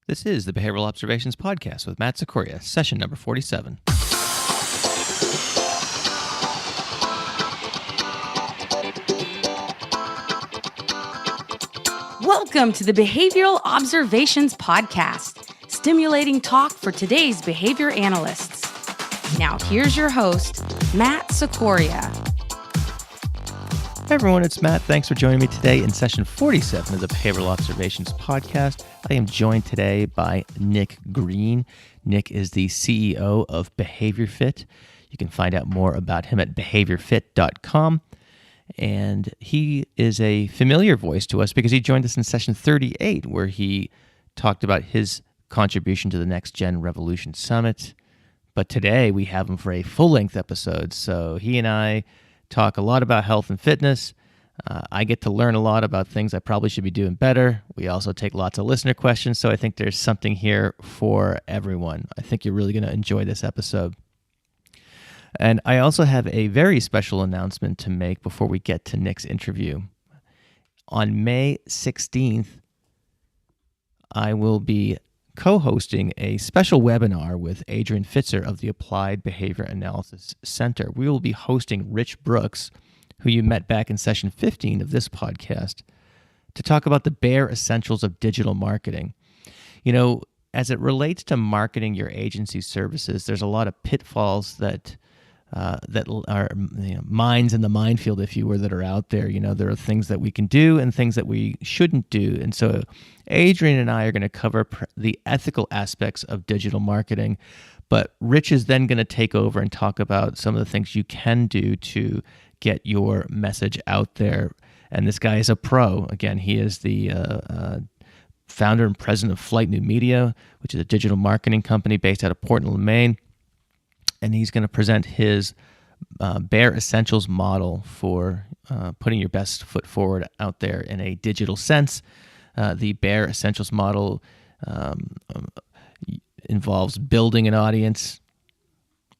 This is the Behavioral Observations Podcast with Matt Sikoria, session number 47. Welcome to the Behavioral Observations Podcast, stimulating talk for today's behavior analysts. Now here's your host, Matt Sikoria. Hey everyone, it's Matt. Thanks for joining me today in session 47 of the Behavioral Observations Podcast. I am joined today by Nick Green. Nick is the CEO of BehaviorFit. You can find out more about him at behaviorfit.com. And he is a familiar voice to us because he joined us in session 38, where he talked about his contribution to the Next Gen Revolution Summit. But today we have him for a full-length episode. So he and I talk a lot about health and fitness. I get to learn a lot about things I probably should be doing better. We also take lots of listener questions, so I think there's something here for everyone. I think you're really going to enjoy this episode. And I also have a very special announcement to make before we get to Nick's interview. On May 16th, I will be co-hosting a special webinar with Adrian Fitzer of the Applied Behavior Analysis Center. We will be hosting Rich Brooks, who you met back in session 15 of this podcast, to talk about the bare essentials of digital marketing. You know, as it relates to marketing your agency's services, there's a lot of pitfalls that are mines in the minefield, if you were, that are out there. You know, there are things that we can do and things that we shouldn't do. And so Adrian and I are going to cover the ethical aspects of digital marketing, but Rich is then going to take over and talk about some of the things you can do to get your message out there. And this guy is a pro. Again, he is the founder and president of Flight New Media, which is a digital marketing company based out of Portland, Maine. And he's going to present his bare essentials model for putting your best foot forward out there in a digital sense. The bare essentials model involves building an audience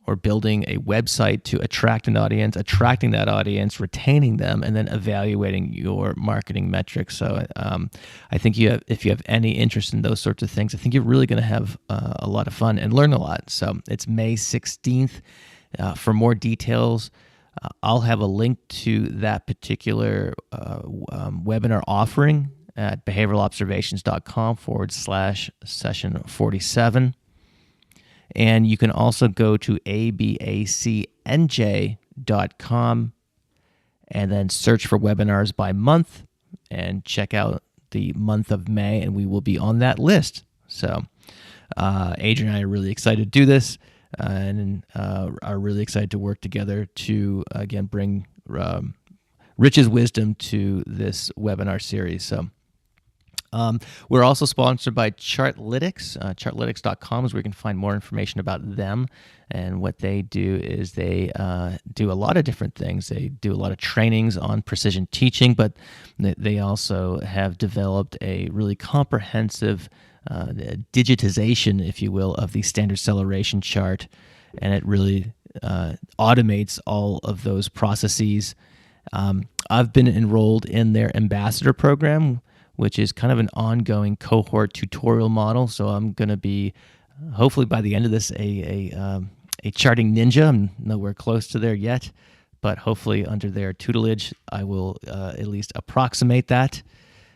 or building a website to attract an audience, attracting that audience, retaining them, and then evaluating your marketing metrics. So I think if you have any interest in those sorts of things, I think you're really going to have a lot of fun and learn a lot. So it's May 16th. For more details, I'll have a link to that particular webinar offering at behavioralobservations.com/session 47. And you can also go to abacnj.com and then search for webinars by month and check out the month of May, and we will be on that list. So Adrian and I are really excited to do this and are really excited to work together to, again, bring Rich's wisdom to this webinar series. So we're also sponsored by Chartlytics. Chartlytics.com is where you can find more information about them. And what they do is they do a lot of different things. They do a lot of trainings on precision teaching, but they also have developed a really comprehensive digitization, if you will, of the standard acceleration chart. And it really automates all of those processes. I've been enrolled in their ambassador program, which is kind of an ongoing cohort tutorial model. So I'm going to be, hopefully by the end of this, a charting ninja. I'm nowhere close to there yet, but hopefully under their tutelage, I will at least approximate that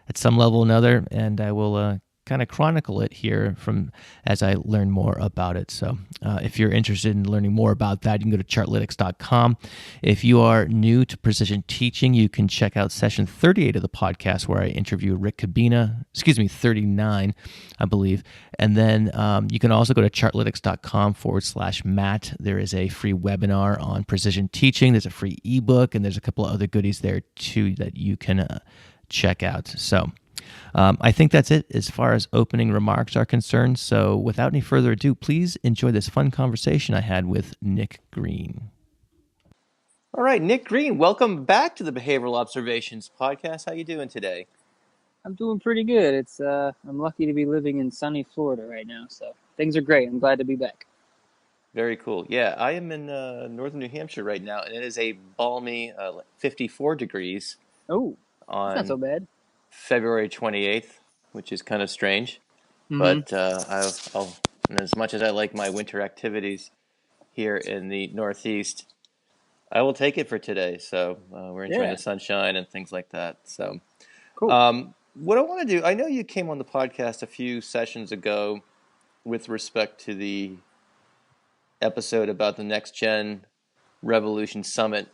at some level or another, and I will kind of chronicle it here from as I learn more about it. So if you're interested in learning more about that, you can go to chartlytics.com. If you are new to precision teaching, you can check out session 38 of the podcast where I interview Rick Cabina, 39, I believe. And then you can also go to chartlytics.com/Matt. There is a free webinar on precision teaching. There's a free ebook, and there's a couple of other goodies there too that you can check out. So I think that's it as far as opening remarks are concerned. So without any further ado, please enjoy this fun conversation I had with Nick Green. All right, Nick Green, welcome back to the Behavioral Observations Podcast. How you doing today? I'm doing pretty good. It's I'm lucky to be living in sunny Florida right now, so things are great. I'm glad to be back. Very cool. Yeah, I am in northern New Hampshire right now, and it is a balmy 54 degrees. Oh, that's not so bad. February 28th, which is kind of strange. Mm-hmm. but I'll, and as much as I like my winter activities here in the Northeast, I will take it for today. So we're enjoying Yeah. the sunshine and things like that. So Cool. what I want to do, I know you came on the podcast a few sessions ago with respect to the episode about the Next Gen Revolution Summit.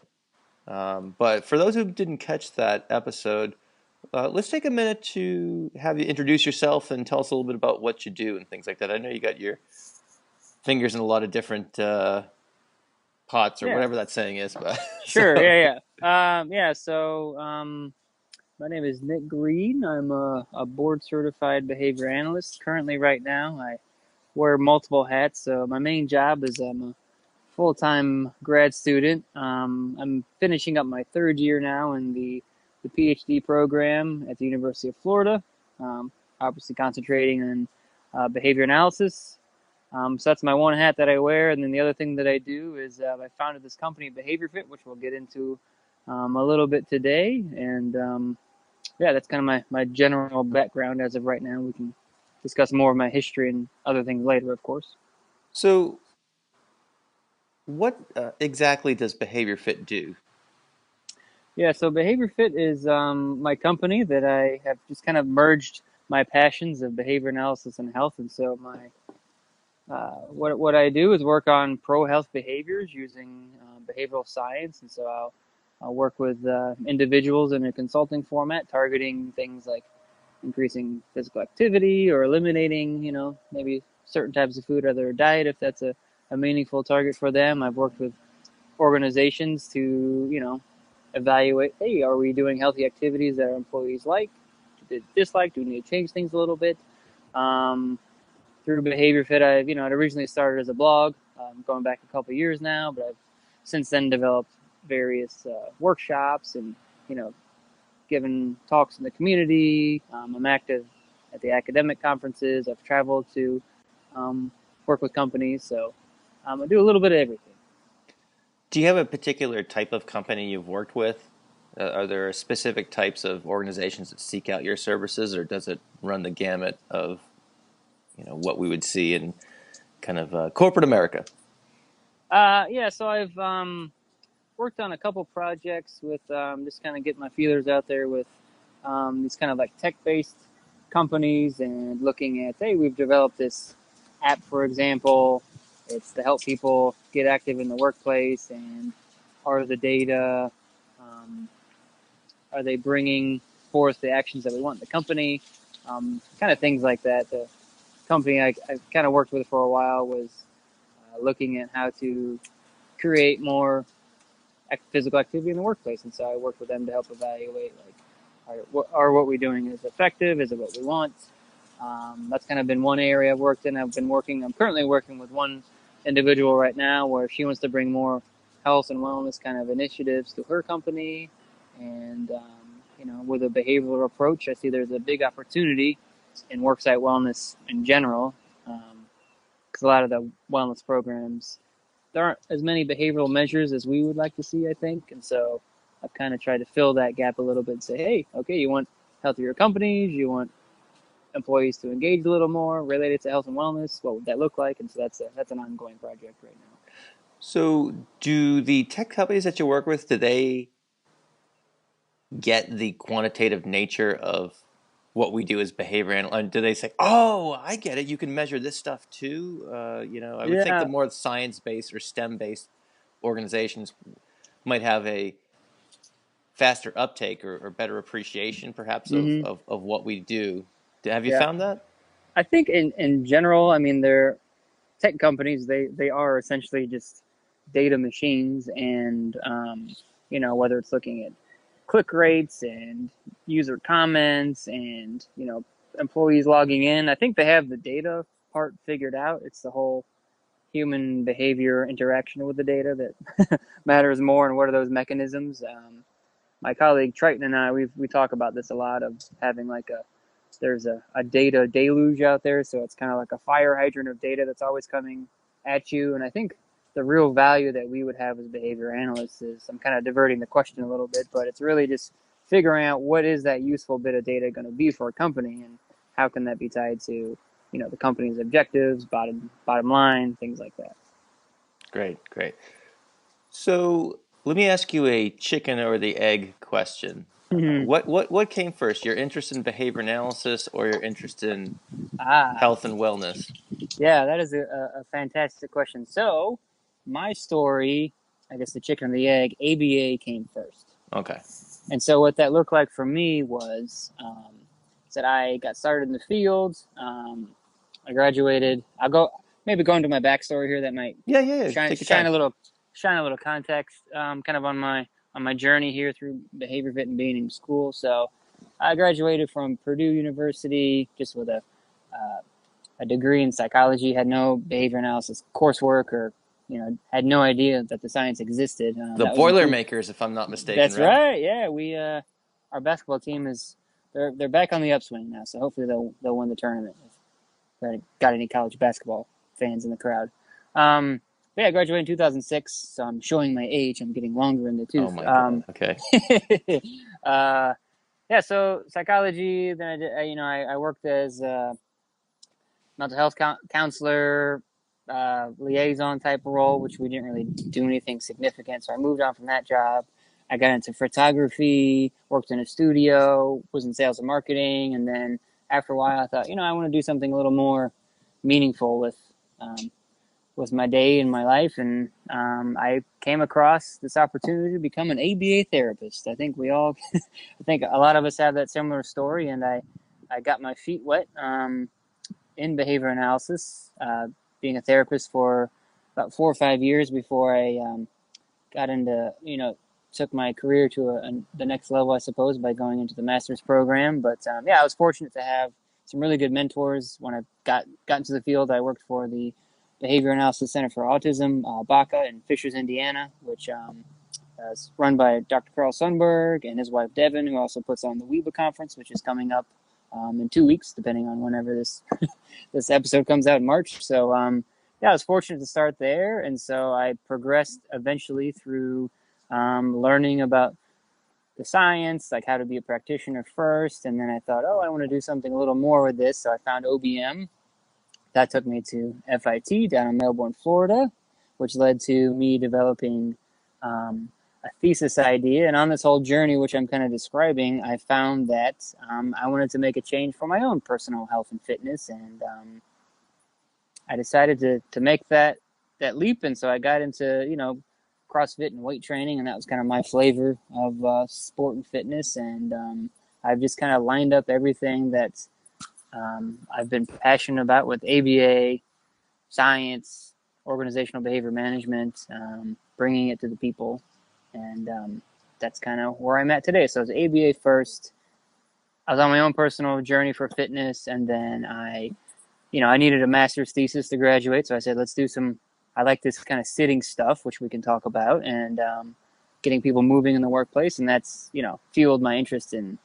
But for those who didn't catch that episode, let's take a minute to have you introduce yourself and tell us a little bit about what you do and things like that. I know you got your fingers in a lot of different pots or Yeah. whatever that saying is, but Sure. so Yeah. Yeah. So my name is Nick Green. I'm a board certified behavior analyst. Currently, right now, I wear multiple hats. So my main job is I'm a full-time grad student. I'm finishing up my third year now in the PhD program at the University of Florida. Obviously concentrating on behavior analysis. So that's my one hat that I wear, and then the other thing that I do is I founded this company, Behavior Fit, which we'll get into a little bit today. And yeah, that's kind of my general background as of right now. We can discuss more of my history and other things later, of course. so what exactly does Behavior Fit do? Yeah, so Behavior Fit is my company that I have just kind of merged my passions of behavior analysis and health. And so what I do is work on pro health behaviors using behavioral science. And so I'll work with individuals in a consulting format, targeting things like increasing physical activity or eliminating, maybe certain types of food out of their diet if that's a meaningful target for them. I've worked with organizations to, evaluate, hey, are we doing healthy activities that our employees like, dislike? Do we need to change things a little bit? Um, Through Behavior Fit, it originally started as a blog, going back a couple of years now, but I've since then developed various workshops and, you know, given talks in the community. I'm active at the academic conferences. I've traveled to work with companies, so I do a little bit of everything. Do you have a particular type of company you've worked with? Are there specific types of organizations that seek out your services, or does it run the gamut of what we would see in kind of corporate America? Yeah, so I've worked on a couple projects with just kind of getting my feelers out there with these kind of like tech-based companies and looking at, hey, we've developed this app, for example. It's to help people get active in the workplace, and are the data, um, are they bringing forth the actions that we want in the company? Kind of things like that. The company I kind of worked with for a while was looking at how to create more physical activity in the workplace, and so I worked with them to help evaluate like, are what we're doing is effective? Is it what we want? That's kind of been one area I've worked in. I'm currently working with one individual right now where she wants to bring more health and wellness kind of initiatives to her company, and with a behavioral approach, I see there's a big opportunity in worksite wellness in general, because a lot of the wellness programs, there aren't as many behavioral measures as we would like to see, I think. And so I've kind of tried to fill that gap a little bit and say, hey, okay, you want healthier companies, you want employees to engage a little more related to health and wellness. What would that look like? And so that's an ongoing project right now. So, do the tech companies that you work with, do they get the quantitative nature of what we do as behavior analysts? Do they say, "Oh, I get it. You can measure this stuff too"? I would think the Yeah. more science-based or STEM-based organizations might have a faster uptake or better appreciation, perhaps, of, Hmm. of, of what we do. Have you Yeah. found that? I think in general, I mean, they're tech companies, they are essentially just data machines, and whether it's looking at click rates and user comments and employees logging in, I think they have the data part figured out. It's the whole human behavior interaction with the data that matters more, and what are those mechanisms. My colleague Triton and we talk about this a lot, of having like there's a data deluge out there, so it's kind of like a fire hydrant of data that's always coming at you. And I think the real value that we would have as behavior analysts is, I'm kind of diverting the question a little bit, but it's really just figuring out what is that useful bit of data going to be for a company, and how can that be tied to the company's objectives, bottom line, things like that. Great, great. So let me ask you a chicken or the egg question. What came first? Your interest in behavior analysis or your interest in Ah, health and wellness? yeah, that is a fantastic question. So, my story, I guess the chicken and the egg, ABA came first. Okay. And so, what that looked like for me was that I got started in the field. I graduated. Maybe go into my backstory here that might Yeah. shine Take your time. shine a little context, kind of on my journey here through behavior fit and being in school. So, I graduated from Purdue University just with a degree in psychology, had no behavior analysis coursework, or had no idea that the science existed. The That was included. Boilermakers, if I'm not mistaken, That's right? right. Yeah, we our basketball team they're back on the upswing now. So hopefully they'll win the tournament. If got any college basketball fans in the crowd. But yeah, I graduated in 2006. So I'm showing my age. I'm getting longer in the tooth. Oh my God. Okay. Yeah. So psychology. Then I did. I worked as mental health counselor, liaison type of role, which we didn't really do anything significant. So I moved on from that job. I got into photography, worked in a studio, was in sales and marketing, and then after a while, I thought, I want to do something a little more meaningful with my day and my life, and I came across this opportunity to become an ABA therapist. I think I think a lot of us have that similar story, and I got my feet wet in behavior analysis, being a therapist for about 4 or 5 years before I got into, took my career to the next level, I suppose, by going into the master's program. But yeah, I was fortunate to have some really good mentors. When I got into the field, I worked for the Behavior Analysis Center for Autism, BACA, in Fishers, Indiana, which is run by Dr. Carl Sundberg and his wife Devin, who also puts on the WEBA conference, which is coming up in 2 weeks, depending on whenever this this episode comes out in March. So yeah, I was fortunate to start there, and so I progressed eventually through learning about the science, like how to be a practitioner first, and then I thought, I want to do something a little more with this. So I found OBM. That took me to FIT down in Melbourne, Florida, which led to me developing a thesis idea. And on this whole journey, which I'm kind of describing, I found that I wanted to make a change for my own personal health and fitness, and I decided to make that leap. And so I got into CrossFit and weight training, and that was kind of my flavor of sport and fitness. And I've just kind of lined up everything that I've been passionate about with ABA, science, organizational behavior management, bringing it to the people. And that's kind of where I'm at today. So it's ABA first. I was on my own personal journey for fitness, and then I needed a master's thesis to graduate. So I said, let's do I like this kind of sitting stuff, which we can talk about, and getting people moving in the workplace. And that's, fueled my interest in,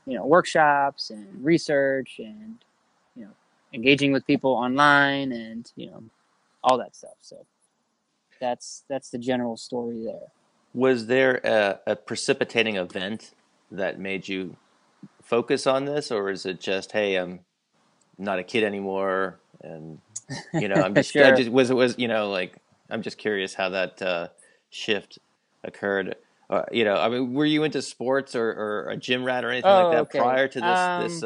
workshops and research and, engaging with people online and, all that stuff. So that's the general story there. Was there a precipitating event that made you focus on this, or is it just, hey, I'm not a kid anymore, and I'm just, Sure. I'm just curious how that shift occurred. I mean, were you into sports or a gym rat or anything like that Okay. prior to this?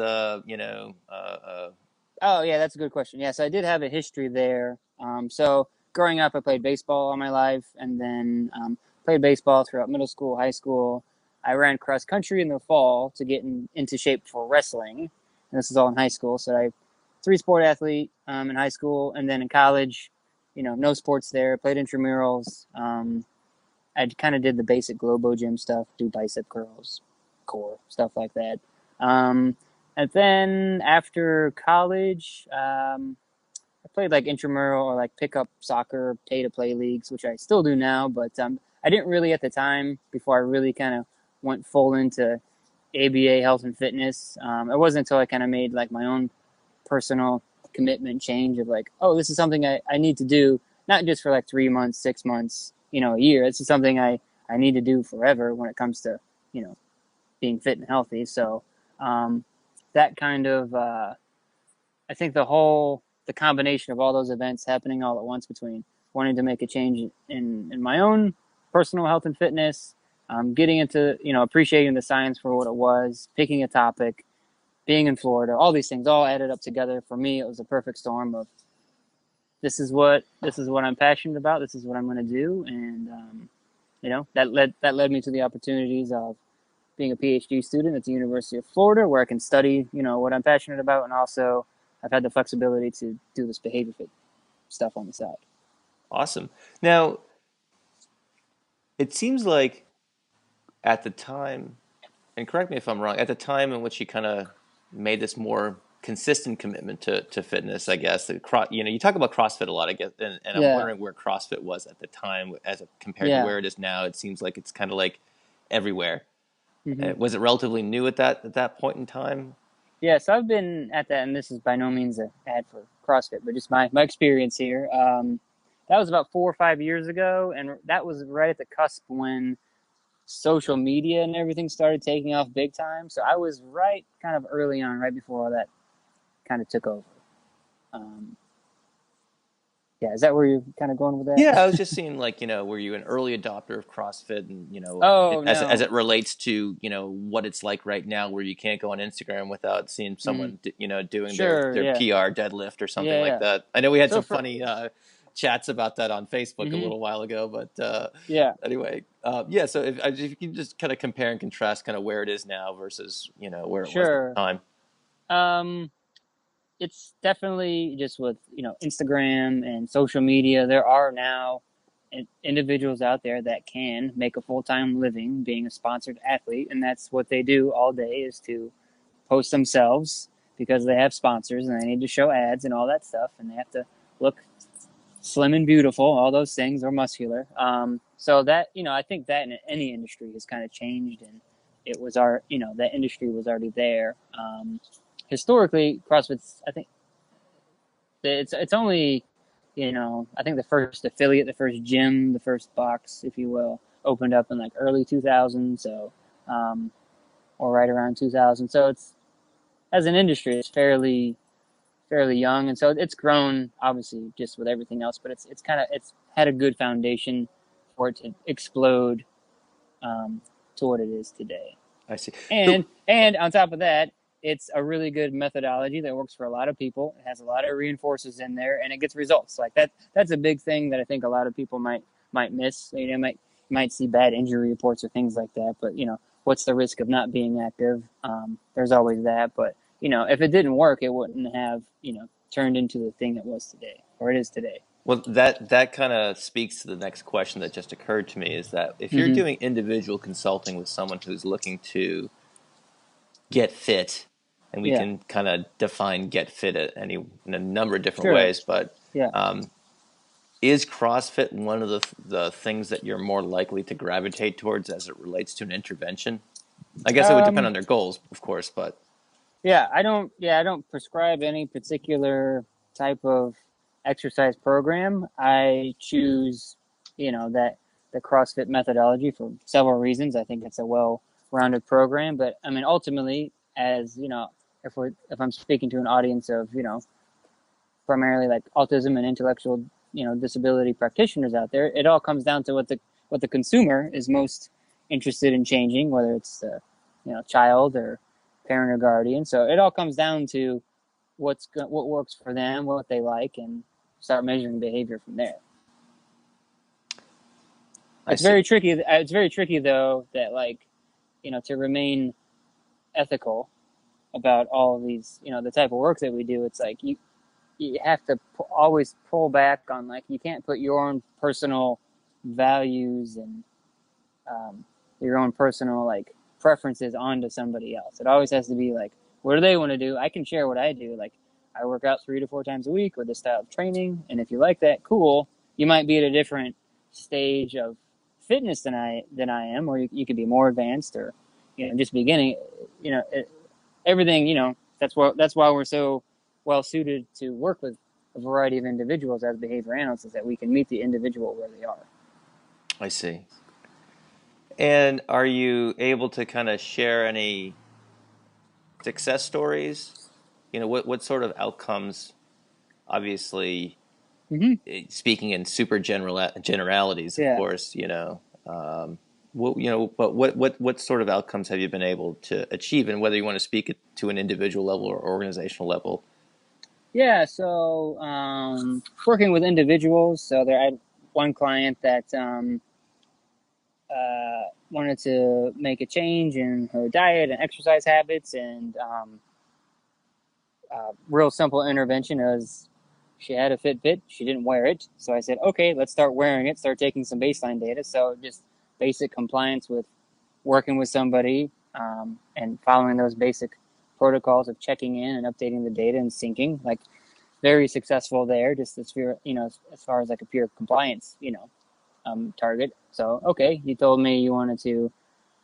Oh, yeah, that's a good question. Yeah, so I did have a history there. So growing up, I played baseball all my life, and then played baseball throughout middle school, high school. I ran cross country in the fall to get into shape for wrestling, and this is all in high school. So I 3-sport athlete in high school, and then in college, no sports there. Played intramurals. I kind of did the basic Globo gym stuff, do bicep curls, core, stuff like that. And then after college, I played like intramural or like pickup soccer, pay-to-play leagues, which I still do now. But I didn't really at the time, before I really kind of went full into ABA health and fitness. It wasn't until I kind of made like my own personal commitment change of like, this is something I need to do, not just for like 3 months, 6 months, a year. This is something I need to do forever when it comes to, being fit and healthy. So that kind of I think the combination of all those events happening all at once, between wanting to make a change in my own personal health and fitness, getting into, appreciating the science for what it was, picking a topic, being in Florida, all these things all added up together. For me, it was a perfect storm of, this is what I'm passionate about. This is what I'm going to do. And, that led me to the opportunities of being a PhD student at the University of Florida, where I can study, what I'm passionate about. And also I've had the flexibility to do this behavior fit stuff on the side. Awesome. Now, it seems like at the time, and correct me if I'm wrong, at the time in which you kind of made this more consistent commitment to fitness, I guess, you talk about CrossFit a lot, I guess, and I'm Yeah. wondering where CrossFit was at the time compared to Yeah. where it is now. It seems like it's kind of like everywhere. Mm-hmm. Was it relatively new at that point in time? Yeah, so I've been at that, and this is by no means an ad for CrossFit, but just my experience here. That was about 4 or 5 years ago, and that was right at the cusp when social media and everything started taking off big time. So I was right kind of early on, right before all that kind of took over. Yeah, is that where you're kind of going with that? Yeah, I was just seeing, like, were you an early adopter of CrossFit, and Oh, as no. it relates to what it's like right now, where you can't go on Instagram without seeing someone doing Sure, their yeah. PR deadlift or something Yeah, like yeah. that. I know we had So some for, funny chats about that on Facebook a mhm, little while ago, but yeah. anyway, yeah. So if you can just kind of compare and contrast kind of where it is now versus where it was at Sure. the time. It's definitely just with, Instagram and social media. There are now individuals out there that can make a full-time living being a sponsored athlete, and that's what they do all day, is to post themselves because they have sponsors and they need to show ads and all that stuff, and they have to look slim and beautiful, all those things, or muscular. So that, I think that in any industry has kind of changed, and that industry was already there. Historically, CrossFit's, I think it's only, I think the first affiliate, the first gym, the first box, if you will, opened up in like early 2000, so, or right around 2000. So it's, as an industry, it's fairly young, and so it's grown obviously just with everything else, but it's had a good foundation for it to explode, to what it is today. I see. So And on top of that, it's a really good methodology that works for a lot of people. It has a lot of reinforcers in there, and it gets results. Like that. That's a big thing that I think a lot of people might miss. Might see bad injury reports or things like that. But what's the risk of not being active? There's always that. But if it didn't work, it wouldn't have turned into the thing it was today, or it is today. Well, that kind of speaks to the next question that just occurred to me, is that if you're Mm-hmm. doing individual consulting with someone who's looking to get fit, and we Yeah. can kind of define get fit in a number of different Sure. ways, but Yeah. is CrossFit one of the things that you're more likely to gravitate towards as it relates to an intervention? I guess it would depend Um. on their goals, of course, but Yeah, I don't. Yeah, I don't prescribe any particular type of exercise program. I choose, that the CrossFit methodology for several reasons. I think it's a well-rounded program, but I mean, ultimately, as if I'm speaking to an audience of primarily like autism and intellectual disability practitioners out there, it all comes down to what the consumer is most interested in changing, whether it's child or parent or guardian. So it all comes down to what works for them, what they like, and start measuring behavior from there. I It's see. very tricky. It's very tricky though, that to remain ethical about all of these, the type of work that we do. It's like you have to always pull back on, like, you can't put your own personal values and your own personal like preferences onto somebody else. It always has to be like, what do they want to do? I can share what I do. Like, I work out 3 to 4 times a week with this style of training, and if you like that, cool. You might be at a different stage of fitness than I am, or you could be more advanced, or just beginning. Everything. That's why we're so well suited to work with a variety of individuals as behavior analysts, is that we can meet the individual where they are. I see. And are you able to kind of share any success stories what sort of outcomes, obviously, Hmm. speaking in super generalities, of Yeah. course, but what sort of outcomes have you been able to achieve, and whether you want to speak it to an individual level or organizational level? Yeah. So working with individuals. So there, I had one client that wanted to make a change in her diet and exercise habits, and real simple intervention is she had a Fitbit, she didn't wear it, so I said, okay, let's start wearing it, start taking some baseline data. So just basic compliance with working with somebody, and following those basic protocols of checking in and updating the data and syncing, like very successful there, just as as far as like a pure compliance, target. So okay, you told me you wanted to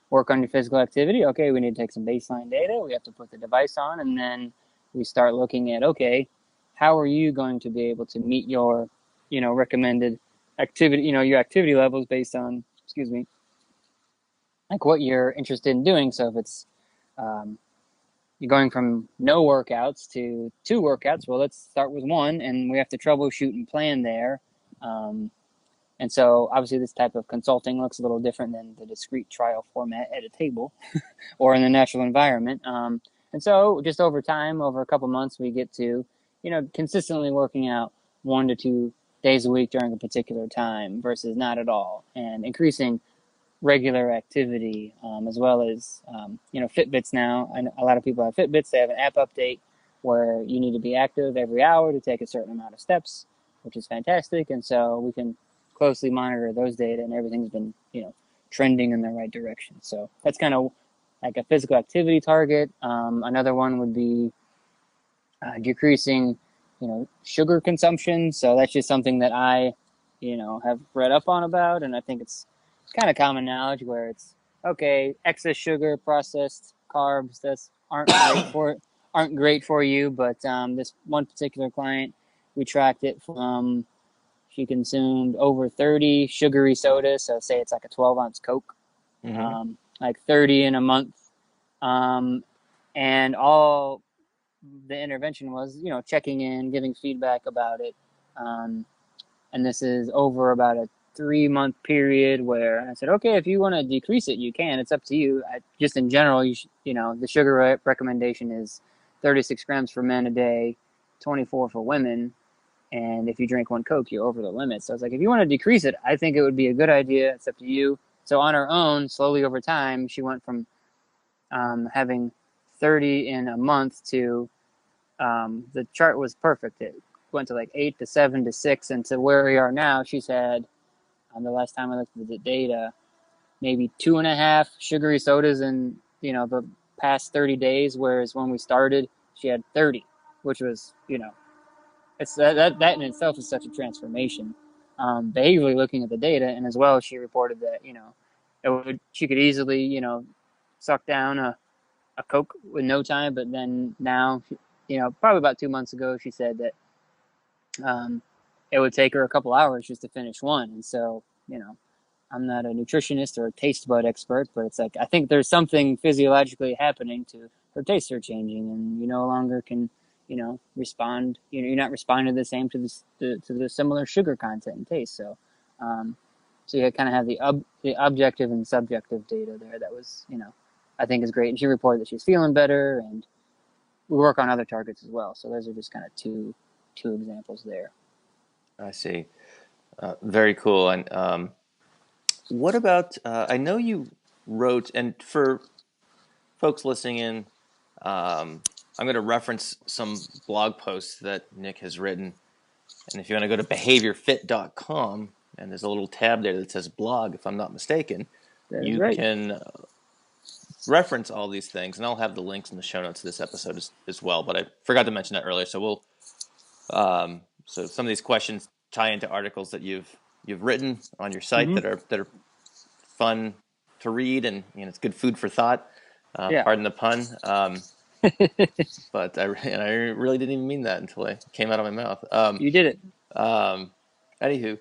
work on your physical activity. Okay, we need to take some baseline data. We have to put the device on, and then we start looking at, okay, how are you going to be able to meet your, recommended activity, your activity levels based on, excuse me, like what you're interested in doing. So if it's um, you're going from no workouts to 2 workouts, well, let's start with one, and we have to troubleshoot and plan there. Um, and so obviously this type of consulting looks a little different than the discrete trial format at a table or in the natural environment. And so just over time, over a couple months, we get to, consistently working out 1 to 2 days a week during a particular time versus not at all, and increasing regular activity, as well as, Fitbits now. And a lot of people have Fitbits. They have an app update where you need to be active every hour to take a certain amount of steps, which is fantastic. And so we can closely monitor those data, and everything's been, trending in the right direction. So that's kind of like a physical activity target. Another one would be decreasing, sugar consumption. So that's just something that I, have read up on about, and I think it's kind of common knowledge where it's okay. Excess sugar, processed carbs, that's aren't great for you. But this one particular client, we tracked it from, she consumed over 30 sugary sodas. So say it's like a 12-ounce Coke, Hmm. like 30 in a month, um, and all the intervention was, checking in, giving feedback about it. Um, and this is over about a 3-month period where I said, okay, if you want to decrease it, you can. It's up to you. Just in general, the sugar recommendation is 36 grams for men a day, 24 for women. And if you drink one Coke, you're over the limit. So I was like, if you want to decrease it, I think it would be a good idea. It's up to you. So on her own, slowly over time, she went from having 30 in a month to, the chart was perfect. It went to like 8 to 7 to 6, and to where we are now, she's had, the last time I looked at the data, maybe 2.5 sugary sodas in, the past 30 days, whereas when we started, she had 30, which was, it's that in itself is such a transformation. Behaviorally looking at the data, and as well, she reported that, she could easily, suck down a Coke with no time, but then now, probably about 2 months ago, she said that, it would take her a couple hours just to finish one. And so, I'm not a nutritionist or a taste bud expert, but it's like I think there's something physiologically happening to her tastes are changing, and you no longer can, respond. You're not responding the same to the similar sugar content and taste. So, so you kind of have the objective and subjective data there. That was, I think is great. And she reported that she's feeling better, and we work on other targets as well. So those are just kind of two examples there. I see. Very cool. And what about? I know you wrote, and for folks listening in, I'm going to reference some blog posts that Nick has written. And if you want to go to behaviorfit.com, and there's a little tab there that says blog, if I'm not mistaken, That is you right. can reference all these things. And I'll have the links in the show notes of this episode as well. But I forgot to mention that earlier. So so some of these questions tie into articles that you've written on your site Mm-hmm. that are fun to read, and it's good food for thought. Yeah. Pardon the pun. But I really didn't even mean that until it came out of my mouth. You did it. Um, Anywho,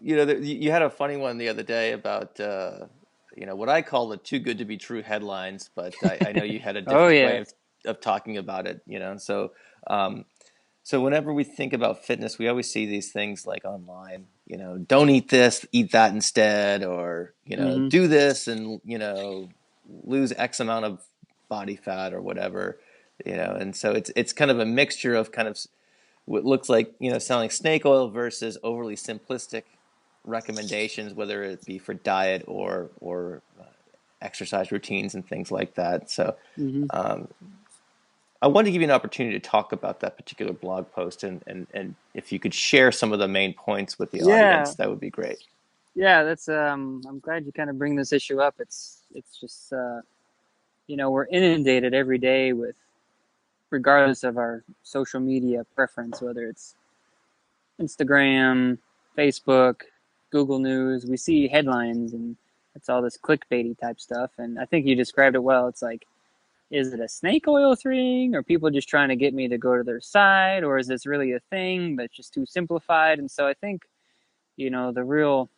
you had a funny one the other day about what I call the too good to be true headlines, but I know you had a Oh different way yeah. of of talking about it, um, so whenever we think about fitness, we always see these things like online, don't eat this, eat that instead, or, Hmm. do this and, lose X amount of body fat or whatever, and so it's kind of a mixture of kind of what looks like, selling snake oil versus overly simplistic recommendations, whether it be for diet or exercise routines and things like that. So Hmm. um, I wanted to give you an opportunity to talk about that particular blog post, and if you could share some of the main points with the Yeah. audience, that would be great. Yeah, that's I'm glad you kind of bring this issue up. It's just we're inundated every day with, regardless of our social media preference, whether it's Instagram, Facebook, Google News, we see headlines and it's all this clickbaity type stuff. And I think you described it well. It's like, is it a snake oil thing? Or people just trying to get me to go to their site? Or is this really a thing, but it's just too simplified? And so I think, the real,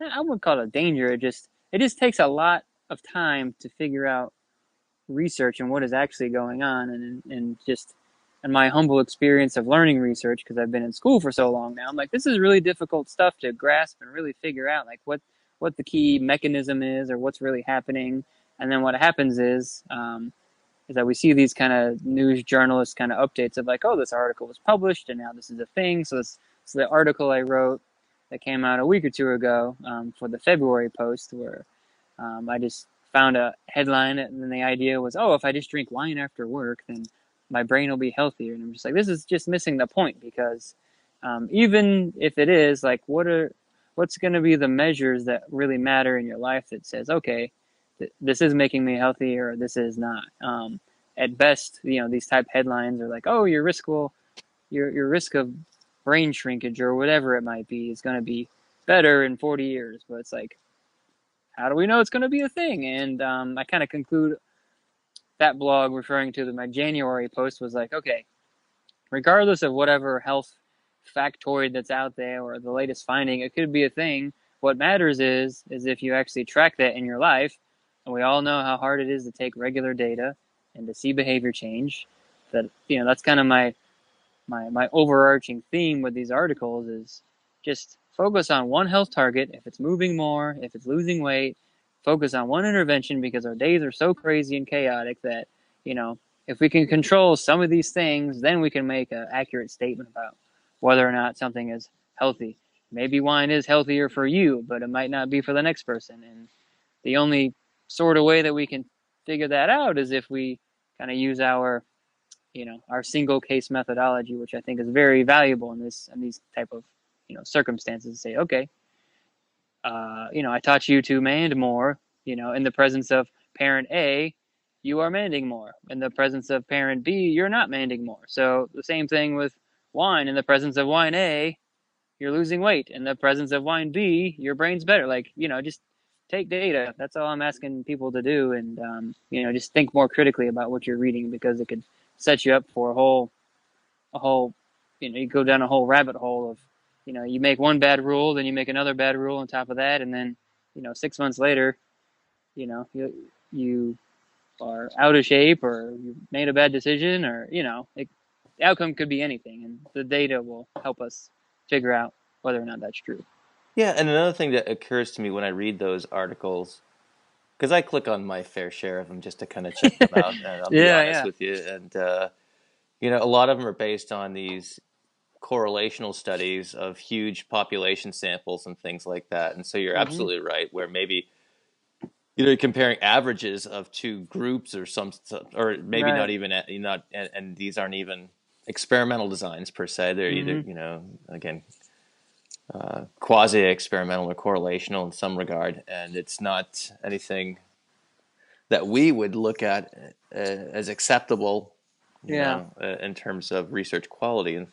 I wouldn't call it a danger. It just takes a lot of time to figure out research and what is actually going on. And just in my humble experience of learning research, because I've been in school for so long now, I'm like, this is really difficult stuff to grasp and really figure out, like what the key mechanism is or what's really happening. And then what happens is that we see these kind of news journalist kind of updates of like, oh, this article was published and now this is a thing. So the article I wrote that came out a week or two ago, for the February post, where I just found a headline, and then the idea was, oh, if I just drink wine after work, then my brain will be healthier. And I'm just like, this is just missing the point, because even if it is, like, what's going to be the measures that really matter in your life that says, okay, this is making me healthier or this is not. At best, these type headlines are like, oh, your risk of brain shrinkage or whatever it might be is going to be better in 40 years. But it's like, how do we know it's going to be a thing? And I kind of conclude that blog referring to my January post was like, okay, regardless of whatever health factoid that's out there or the latest finding, it could be a thing. What matters is if you actually track that in your life, and we all know how hard it is to take regular data and to see behavior change. That's kind of my overarching theme with these articles is just focus on one health target. If it's moving more, if it's losing weight, focus on one intervention, because our days are so crazy and chaotic that, if we can control some of these things, then we can make an accurate statement about whether or not something is healthy. Maybe wine is healthier for you, but it might not be for the next person. And the only sort of way that we can figure that out is if we kind of use our single case methodology, which I think is very valuable in these type of circumstances. Say, okay, I taught you to mand more. In the presence of parent A, you are manding more. In the presence of parent B, you're not manding more. So the same thing with wine. In the presence of wine A, you're losing weight. In the presence of wine B, your brain's better. Like, just take data. That's all I'm asking people to do. And, just think more critically about what you're reading, because it could set you up for a whole, you go down a whole rabbit hole of, you make one bad rule, then you make another bad rule on top of that. And then, 6 months later, you are out of shape, or you made a bad decision, or, the outcome could be anything. And the data will help us figure out whether or not that's true. Yeah, and another thing that occurs to me when I read those articles, because I click on my fair share of them just to kind of check them out, and I'll be Yeah, honest yeah. with you, and a lot of them are based on these correlational studies of huge population samples and things like that, and so you're Hmm. absolutely right, where maybe you're comparing averages of two groups or maybe not Right. even not, and these aren't even experimental designs per se. They're either Hmm. again quasi-experimental or correlational in some regard, and it's not anything that we would look at as acceptable, Yeah. in terms of research quality and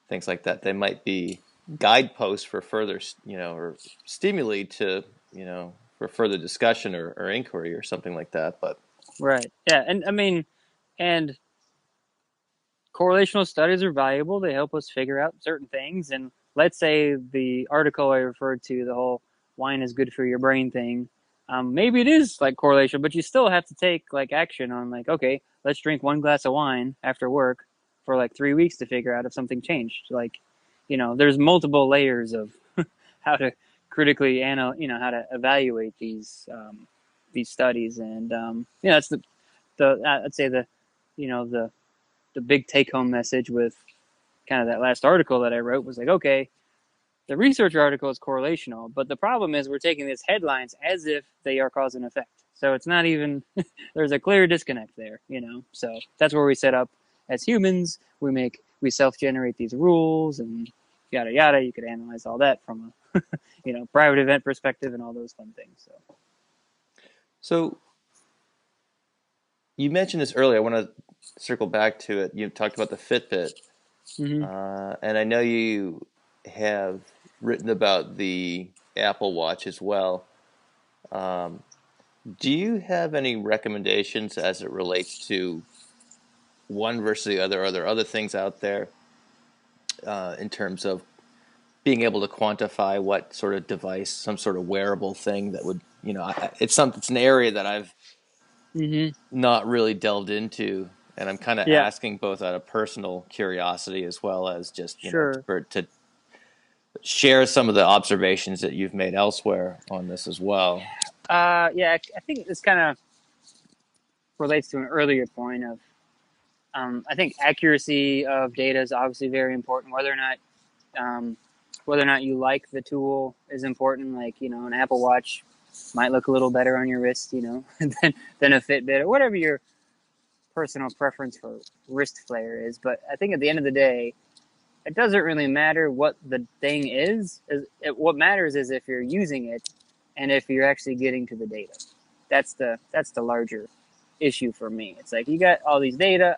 things like that. They might be guideposts for further, or stimuli to, for further discussion or inquiry or something like that. But Right. Yeah. And I mean, and correlational studies are valuable. They help us figure out certain things. And let's say the article I referred to, the whole wine is good for your brain thing, maybe it is like correlation, but you still have to take like action on like, okay, let's drink 1 glass of wine after work for like 3 weeks to figure out if something changed. Like, there's multiple layers of how to critically how to evaluate these studies, and that's the I'd say the big take home message with kind of that last article that I wrote was like, okay, the research article is correlational, but the problem is we're taking these headlines as if they are cause and effect. So it's not even, there's a clear disconnect there, So that's where we set up as humans. We self-generate these rules and yada, yada. You could analyze all that from a, private event perspective and all those fun things. So you mentioned this earlier. I want to circle back to it. You talked about the Fitbit. And I know you have written about the Apple Watch as well. Do you have any recommendations as it relates to one versus the other? Are there other things out there in terms of being able to quantify what sort of device, some sort of wearable thing that would, it's an area that I've not really delved into, and I'm kind of asking both out of personal curiosity as well as just to share some of the observations that you've made elsewhere on this as well. I think this kind of relates to an earlier point of I think accuracy of data is obviously very important. Whether or not you like the tool is important. Like, an Apple Watch might look a little better on your wrist, than a Fitbit or whatever your personal preference for wrist flare is. But I think at the end of the day, it doesn't really matter what the thing is. What matters is if you're using it and if you're actually getting to the data. That's the larger issue for me. It's like you got all this data,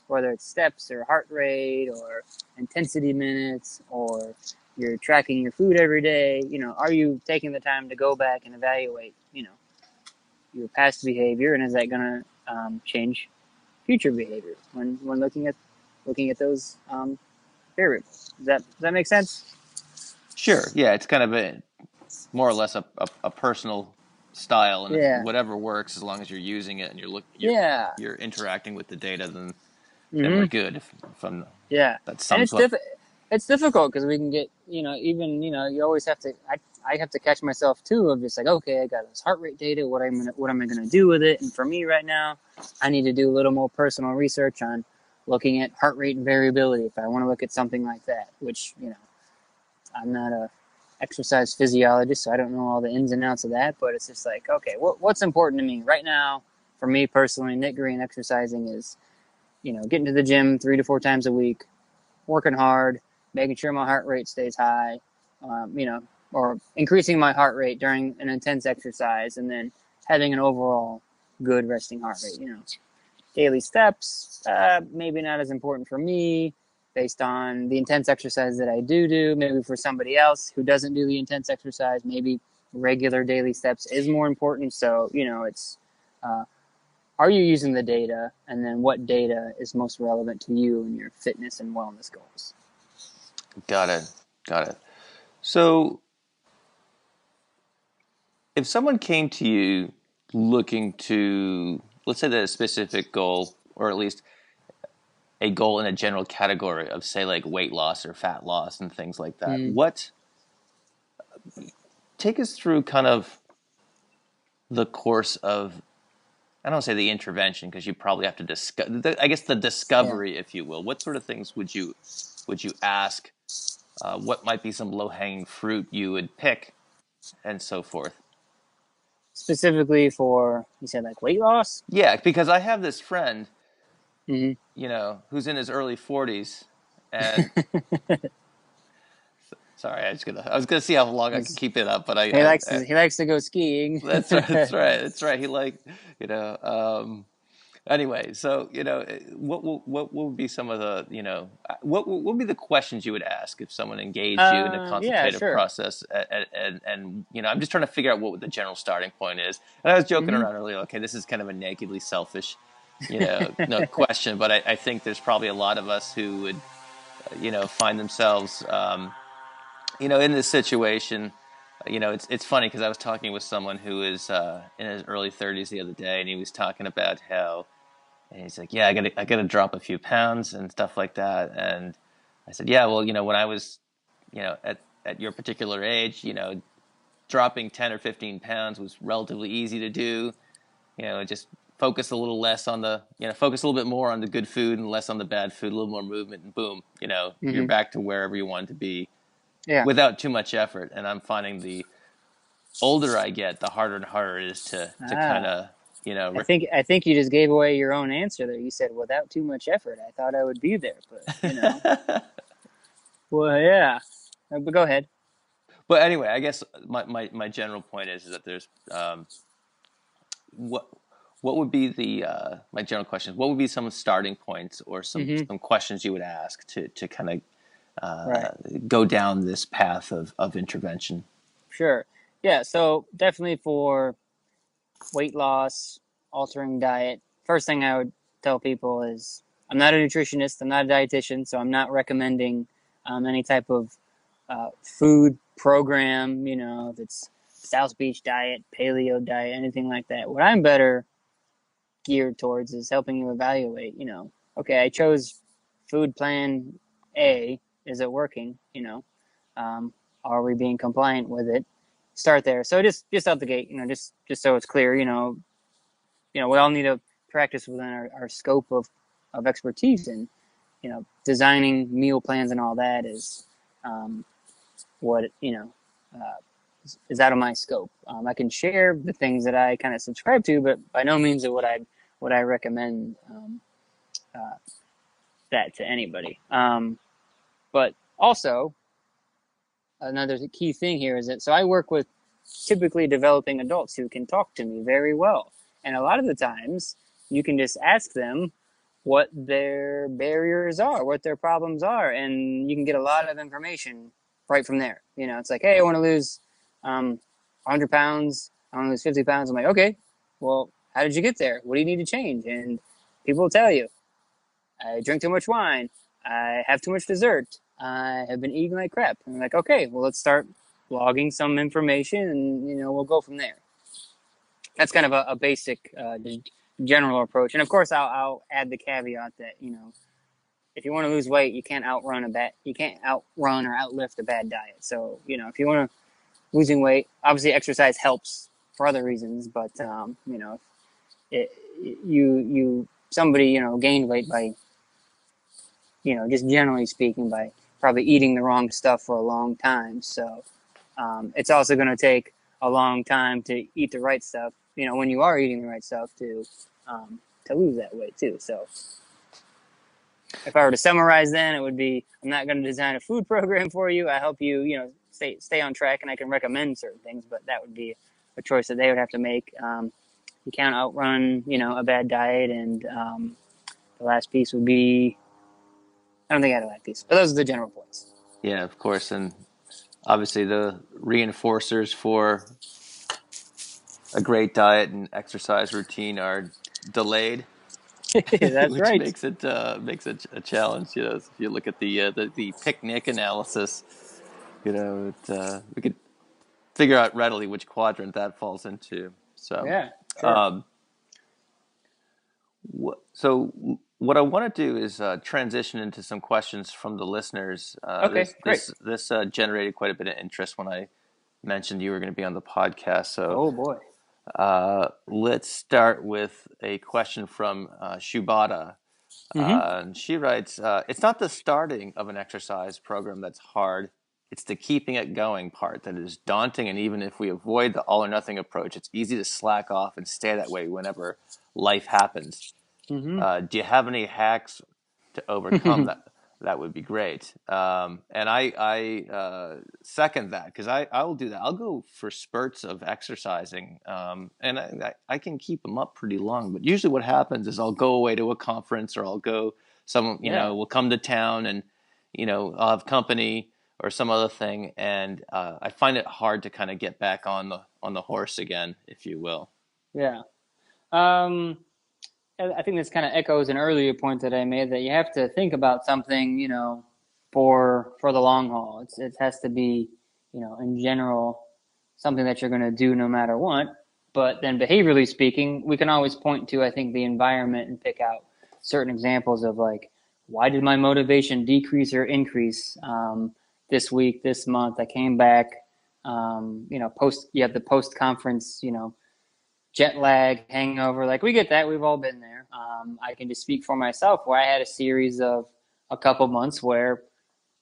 whether it's steps or heart rate or intensity minutes, or you're tracking your food every day. Are you taking the time to go back and evaluate, your past behavior, and is that going to change future behavior when looking at those variables? Does that make sense? Sure. Yeah, it's kind of more or less a personal style, and whatever works as long as you're using it and you're interacting with the data, then we're good. If I'm, that sums up. It's difficult because we can get you always have to. I have to catch myself too of just like, okay, I got this heart rate data. What am I gonna do with it? And for me right now, I need to do a little more personal research on looking at heart rate and variability if I want to look at something like that. Which I'm not a exercise physiologist, so I don't know all the ins and outs of that. But it's just like, okay, what's important to me right now? For me personally, Nick Green, exercising is getting to the gym 3 to 4 times a week, working hard, making sure my heart rate stays high, or increasing my heart rate during an intense exercise, and then having an overall good resting heart rate. Daily steps, maybe not as important for me based on the intense exercise that I do. Maybe for somebody else who doesn't do the intense exercise, maybe regular daily steps is more important. So, it's, are you using the data, and then what data is most relevant to you and your fitness and wellness goals? Got it. So if someone came to you looking to, let's say that a specific goal, or at least a goal in a general category of, say, like weight loss or fat loss and things like that, take us through kind of the course of, I don't say the intervention, because you probably have to the discovery, if you will. What sort of things would you ask? What might be some low-hanging fruit you would pick, and so forth? Specifically for, you said like weight loss? Yeah, because I have this friend, who's in his early 40s, and sorry, I was gonna see how long I can keep it up, but he likes to go skiing. That's right. He anyway, so what would be some of the what would be the questions you would ask if someone engaged you in a consultative process, and I'm just trying to figure out what the general starting point is. And I was joking around earlier. Okay, this is kind of a nakedly selfish question, but I think there's probably a lot of us who would find themselves in this situation it's funny because I was talking with someone who is in his early 30s the other day, and he was talking about how, and he's like, yeah, I gotta drop a few pounds and stuff like that. And I said, yeah, well, when I was, at your particular age, dropping 10 or 15 pounds was relatively easy to do. Just focus a little less on focus a little bit more on the good food and less on the bad food, a little more movement, and boom, you're Hmm. back to wherever you want to be Yeah. without too much effort. And I'm finding the older I get, the harder and harder it is to kind Ah, of, you know, I think you just gave away your own answer there. You said without too much effort. I thought I would be there, but well, yeah. But go ahead. but anyway, I guess my general point is that there's what what would be the my general question is what would be some starting points or Hmm. some questions you would ask to kind of Right. go down this path of intervention. Sure. Yeah. So definitely for weight loss, altering diet. First thing I would tell people is I'm not a nutritionist, I'm not a dietitian, so I'm not recommending any type of food program, if it's South Beach diet, paleo diet, anything like that. What I'm better geared towards is helping you evaluate, okay, I chose food plan A. Is it working? Um, are we being compliant with it? Start there. So just out the gate, just so it's clear, we all need to practice within our scope of expertise, and designing meal plans and all that is what is out of my scope. I can share the things that I kind of subscribe to, but by no means would I recommend uh, that to anybody. But also another key thing here is that so I work with typically developing adults who can talk to me very well, and a lot of the times you can just ask them what their barriers are, what their problems are, and you can get a lot of information right from there. It's like, hey, I want to lose 100 pounds, I want to lose 50 pounds. I'm like, okay, well, how did you get there? What do you need to change? And people will tell you, I drink too much wine, I have too much dessert, I have been eating like crap. And I'm like, okay, well, let's start logging some information, and we'll go from there. That's kind of a basic general approach. And of course, I'll add the caveat that if you want to lose weight, you can't outrun or outlift a bad diet. So if you want to losing weight, obviously exercise helps for other reasons, but it, you somebody gained weight by just generally speaking by probably eating the wrong stuff for a long time. So it's also going to take a long time to eat the right stuff. When you are eating the right stuff to lose that weight too. So if I were to summarize, then it would be: I'm not going to design a food program for you. I help you, stay on track, and I can recommend certain things, but that would be a choice that they would have to make. You can't outrun, a bad diet, and the last piece would be: I don't think I had a last piece, but those are the general points. Yeah, of course. And obviously the reinforcers for a great diet and exercise routine are delayed, That's which right. makes it a challenge. If you look at the picnic analysis, we could figure out readily which quadrant that falls into. So, Yeah, sure. um, so what I want to do is transition into some questions from the listeners. Okay, great. This generated quite a bit of interest when I mentioned you were going to be on the podcast. So Oh boy. let's start with a question from Shubata. Mm-hmm. And she writes, it's not the starting of an exercise program that's hard. It's the keeping it going part that is daunting. And even if we avoid the all or nothing approach, it's easy to slack off and stay that way whenever life happens. Do you have any hacks to overcome Mm-hmm. that? That would be great. And I second that because I will do that. I'll go for spurts of exercising, and I can keep them up pretty long. But usually, what happens is I'll go away to a conference, or I'll go someone Yeah. will come to town, and I'll have company or some other thing, and I find it hard to kind of get back on the horse again, if you will. Yeah. Um, I think this kind of echoes an earlier point that I made, that you have to think about something, for the long haul. It has to be, in general. something that you're going to do no matter what. But then behaviorally speaking, we can always point to, I think, the environment and pick out certain examples of like, why did my motivation decrease or increase this week, this month? I came back, you have the post conference, jet lag, hangover. Like we get that. We've all been there. I can just speak for myself where I had a series of a couple months where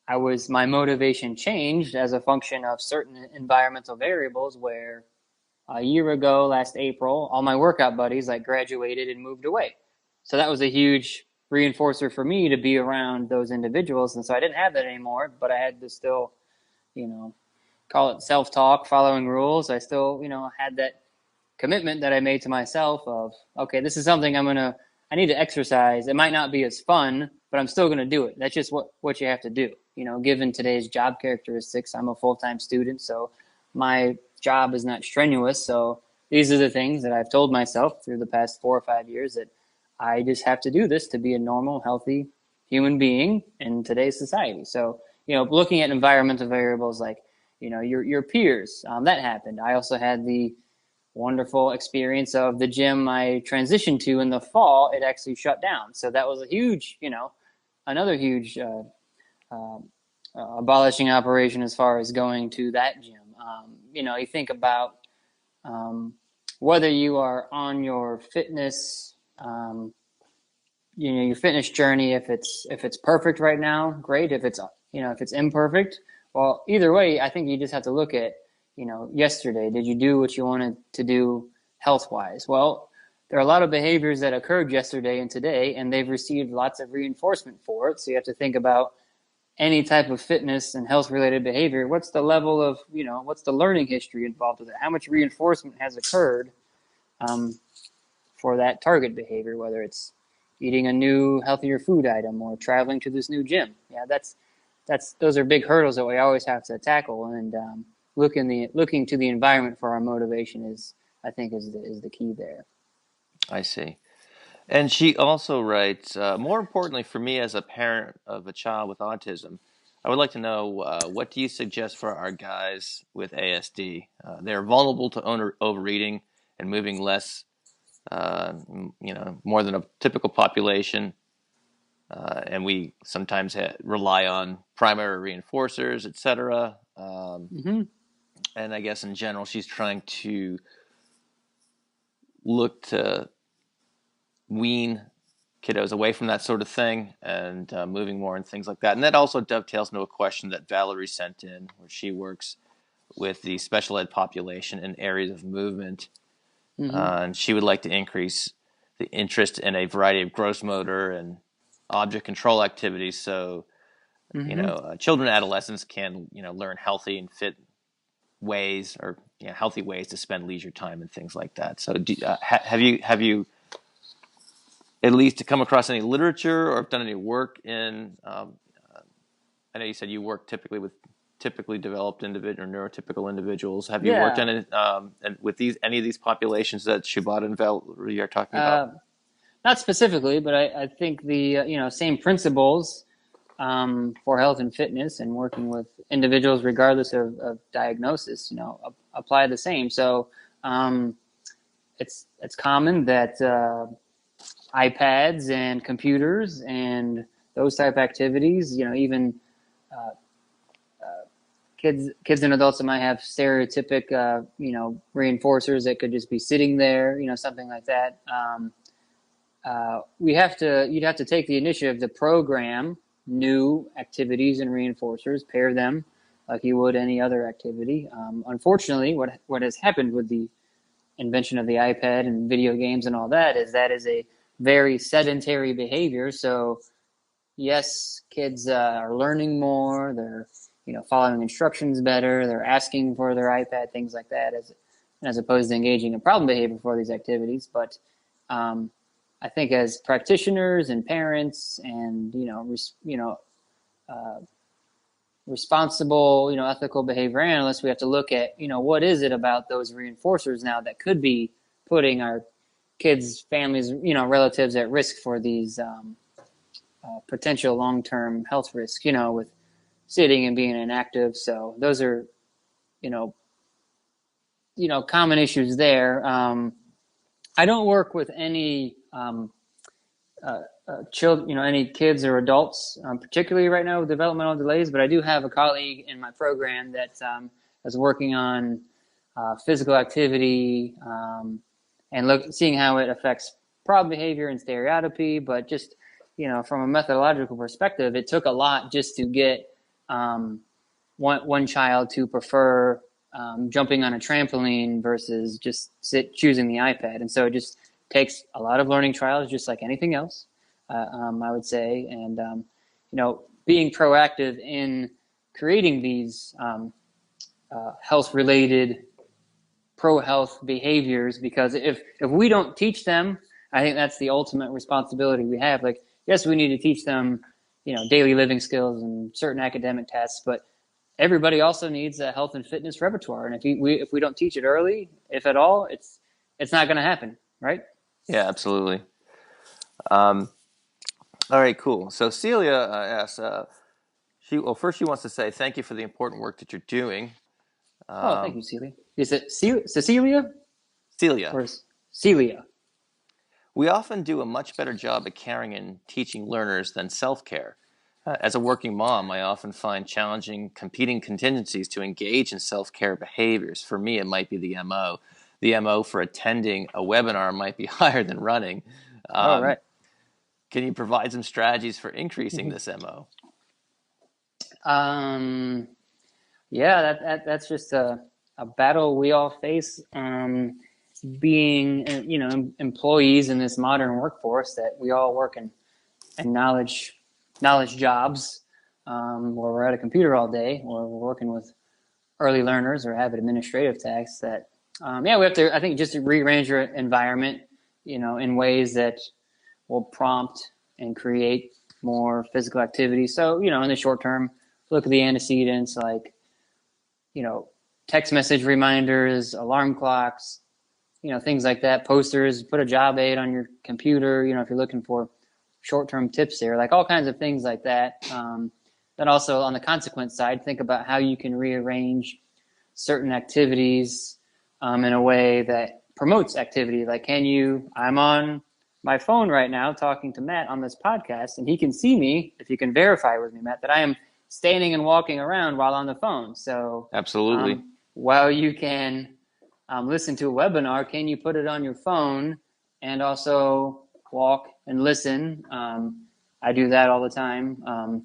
my motivation changed as a function of certain environmental variables where a year ago, last April, all my workout buddies like graduated and moved away. So that was a huge reinforcer for me to be around those individuals. And so I didn't have that anymore, but I had to still, call it self-talk, following rules. I still, had that commitment that I made to myself of, okay, this is something I need to exercise. It might not be as fun, but I'm still going to do it. That's just what you have to do. Given today's job characteristics, I'm a full-time student, so my job is not strenuous. So these are the things that I've told myself through the past 4 or 5 years that I just have to do this to be a normal, healthy human being in today's society. So, looking at environmental variables like, your peers, that happened. I also had the wonderful experience of the gym I transitioned to in the fall. It actually shut down. So that was a huge, another huge abolishing operation as far as going to that gym. You think about whether you are on your fitness, your fitness journey. If it's perfect right now, great. If it's imperfect, well, either way, I think you just have to look at, yesterday, did you do what you wanted to do health-wise? Well, there are a lot of behaviors that occurred yesterday and today, and they've received lots of reinforcement for it. So you have to think about any type of fitness and health-related behavior. What's the level of, what's the learning history involved with it? How much reinforcement has occurred for that target behavior, whether it's eating a new, healthier food item or traveling to this new gym? Yeah, those are big hurdles that we always have to tackle, and looking to the environment for our motivation is the key there. I see. And she also writes, more importantly for me as a parent of a child with autism, I would like to know, what do you suggest for our guys with ASD? They're vulnerable to overeating and moving less, more than a typical population. And we sometimes rely on primary reinforcers, etc. And I guess in general, she's trying to look to wean kiddos away from that sort of thing and moving more and things like that. And that also dovetails into a question that Valerie sent in, where she works with the special ed population in areas of movement. And she would like to increase the interest in a variety of gross motor and object control activities. So, children and adolescents can, learn healthy and fit ways or healthy ways to spend leisure time and things like that. So have you at least to come across any literature or have done any work in, I know you said you work typically with typically developed individual or neurotypical individuals. Have you worked on it and with any of these populations that Shubhata and Valerie are talking about? Not specifically, but I think the same principles for health and fitness and working with individuals regardless of diagnosis, apply the same. So it's common that iPads and computers and those type of activities, even kids and adults that might have stereotypic, reinforcers that could just be sitting there, something like that. You'd have to take the initiative to program new activities and reinforcers, pair them like you would any other activity. Unfortunately, what has happened with the invention of the iPad and video games and all that is a very sedentary behavior. So yes, kids are learning more. They're following instructions better. They're asking for their iPad, things like that, as opposed to engaging in problem behavior for these activities. But I think as practitioners and parents and responsible ethical behavior analysts, we have to look at what is it about those reinforcers now that could be putting our kids, families, relatives at risk for these potential long-term health risks, with sitting and being inactive. So those are common issues there. I don't work with any children, any kids or adults, particularly right now with developmental delays. But I do have a colleague in my program that is working on physical activity and seeing how it affects problem behavior and stereotypy. But just from a methodological perspective, it took a lot just to get one child to prefer jumping on a trampoline versus just choosing the iPad. And so it just takes a lot of learning trials, just like anything else, I would say. And, being proactive in creating these health-related pro-health behaviors, because if we don't teach them, I think that's the ultimate responsibility we have. Like, yes, we need to teach them, daily living skills and certain academic tests, but everybody also needs a health and fitness repertoire. And if we don't teach it early, if at all, it's not going to happen, right? Yeah, absolutely. All right, cool. So Celia asks, first she wants to say thank you for the important work that you're doing. Thank you, Celia. Is it Cecilia? Celia. Or Celia? We often do a much better job at caring and teaching learners than self-care. As a working mom, I often find challenging competing contingencies to engage in self-care behaviors. For me, it might be the MO. The MO for attending a webinar might be higher than running. Right. Can you provide some strategies for increasing this MO? Yeah, that's just a battle we all face. Being employees in this modern workforce, that we all work in knowledge jobs, where we're at a computer all day, or we're working with early learners or have administrative tasks. That we have to, I think, just rearrange your environment, in ways that will prompt and create more physical activity. So, in the short term, look at the antecedents, like, text message reminders, alarm clocks, things like that, posters, put a job aid on your computer, if you're looking for short-term tips there, like all kinds of things like that. Then also on the consequence side, think about how you can rearrange certain activities in a way that promotes activity. Like, I'm on my phone right now talking to Matt on this podcast, and he can see me, if you can verify with me, Matt, that I am standing and walking around while on the phone. So absolutely. While you can listen to a webinar, can you put it on your phone and also walk and listen? I do that all the time.